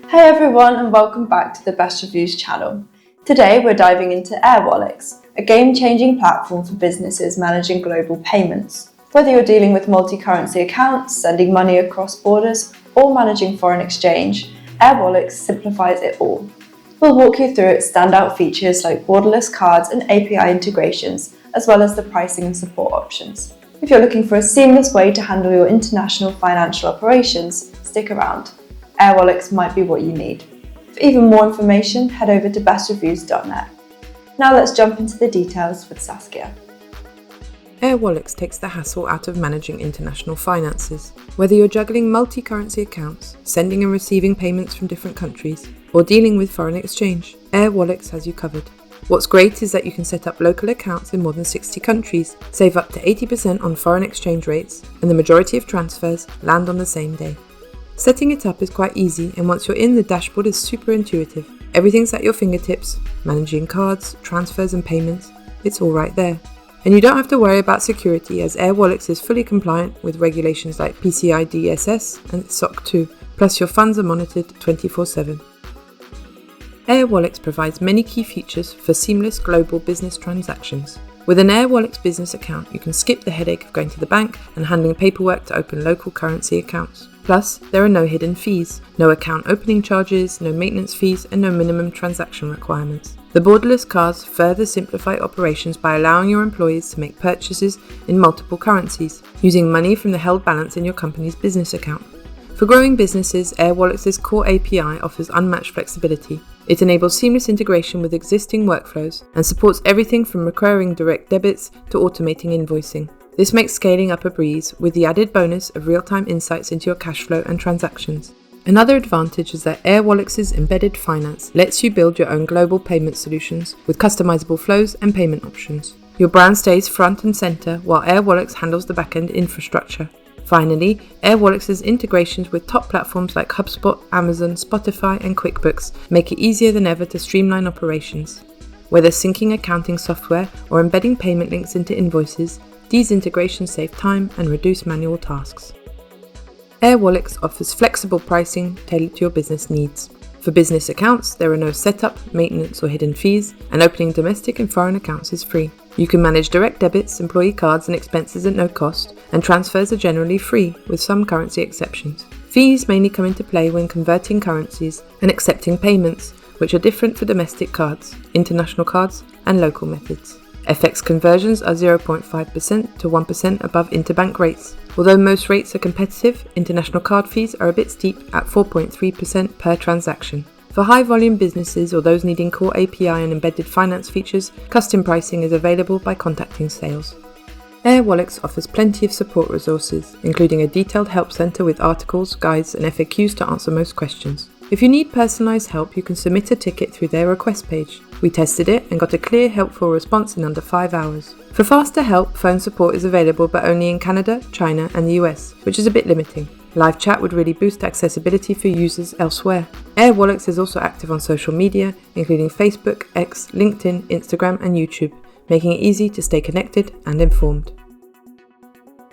Hey everyone, and welcome back to the Best Reviews channel. Today we're diving into Airwallex, a game-changing platform for businesses managing global payments. Whether you're dealing with multi-currency accounts, sending money across borders, or managing foreign exchange, Airwallex simplifies it all. We'll walk you through its standout features like borderless cards and API integrations, as well as the pricing and support options. If you're looking for a seamless way to handle your international financial operations, stick around. Airwallex might be what you need. For even more information, head over to bestreviews.net. Now let's jump into the details with Saskia. Airwallex takes the hassle out of managing international finances. Whether you're juggling multi-currency accounts, sending and receiving payments from different countries, or dealing with foreign exchange, Airwallex has you covered. What's great is that you can set up local accounts in more than 60 countries, save up to 80% on foreign exchange rates, and the majority of transfers land on the same day. Setting it up is quite easy, and once you're in, the dashboard is super intuitive. Everything's at your fingertips, managing cards, transfers and payments, it's all right there. And you don't have to worry about security, as Airwallex is fully compliant with regulations like PCI DSS and SOC 2, plus your funds are monitored 24/7. Airwallex provides many key features for seamless global business transactions. With an Airwallex business account, you can skip the headache of going to the bank and handling paperwork to open local currency accounts. Plus, there are no hidden fees, no account opening charges, no maintenance fees, and no minimum transaction requirements. The borderless cards further simplify operations by allowing your employees to make purchases in multiple currencies, using money from the held balance in your company's business account. For growing businesses, Airwallex's core API offers unmatched flexibility. It enables seamless integration with existing workflows and supports everything from recurring direct debits to automating invoicing. This makes scaling up a breeze, with the added bonus of real-time insights into your cash flow and transactions. Another advantage is that Airwallex's embedded finance lets you build your own global payment solutions with customizable flows and payment options. Your brand stays front and center while Airwallex handles the back-end infrastructure. Finally, Airwallex's integrations with top platforms like HubSpot, Amazon, Spotify, and QuickBooks make it easier than ever to streamline operations. Whether syncing accounting software or embedding payment links into invoices, these integrations save time and reduce manual tasks. Airwallex offers flexible pricing tailored to your business needs. For business accounts, there are no setup, maintenance, or hidden fees, and opening domestic and foreign accounts is free. You can manage direct debits, employee cards, and expenses at no cost, and transfers are generally free, with some currency exceptions. Fees mainly come into play when converting currencies and accepting payments, which are different for domestic cards, international cards, and local methods. FX conversions are 0.5% to 1% above interbank rates. Although most rates are competitive, international card fees are a bit steep at 4.3% per transaction. For high-volume businesses or those needing core API and embedded finance features, custom pricing is available by contacting sales. Airwallex offers plenty of support resources, including a detailed help center with articles, guides, and FAQs to answer most questions. If you need personalized help, you can submit a ticket through their request page. We tested it and got a clear, helpful response in under 5 hours. For faster help, phone support is available but only in Canada, China, and the US, which is a bit limiting. Live chat would really boost accessibility for users elsewhere. Airwallex is also active on social media, including Facebook, X, LinkedIn, Instagram, and YouTube, making it easy to stay connected and informed.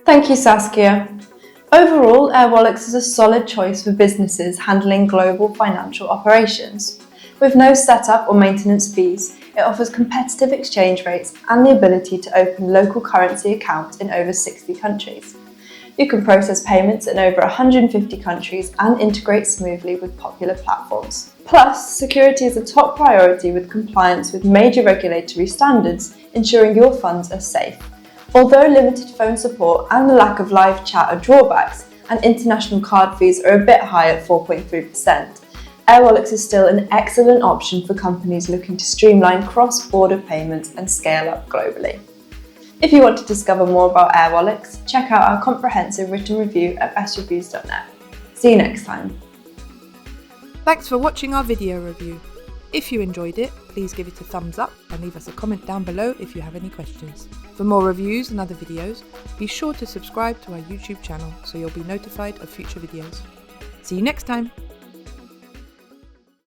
Thank you, Saskia. Overall, Airwallex is a solid choice for businesses handling global financial operations. With no setup or maintenance fees, it offers competitive exchange rates and the ability to open local currency accounts in over 60 countries. You can process payments in over 150 countries and integrate smoothly with popular platforms. Plus, security is a top priority with compliance with major regulatory standards, ensuring your funds are safe. Although limited phone support and the lack of live chat are drawbacks, and international card fees are a bit high at 4.3%, Airwallex is still an excellent option for companies looking to streamline cross-border payments and scale up globally. If you want to discover more about Airwallex, check out our comprehensive written review at bestreviews.net. See you next time. Thanks for watching our video review. If you enjoyed it, please give it a thumbs up and leave us a comment down below if you have any questions. For more reviews and other videos, be sure to subscribe to our YouTube channel so you'll be notified of future videos. See you next time!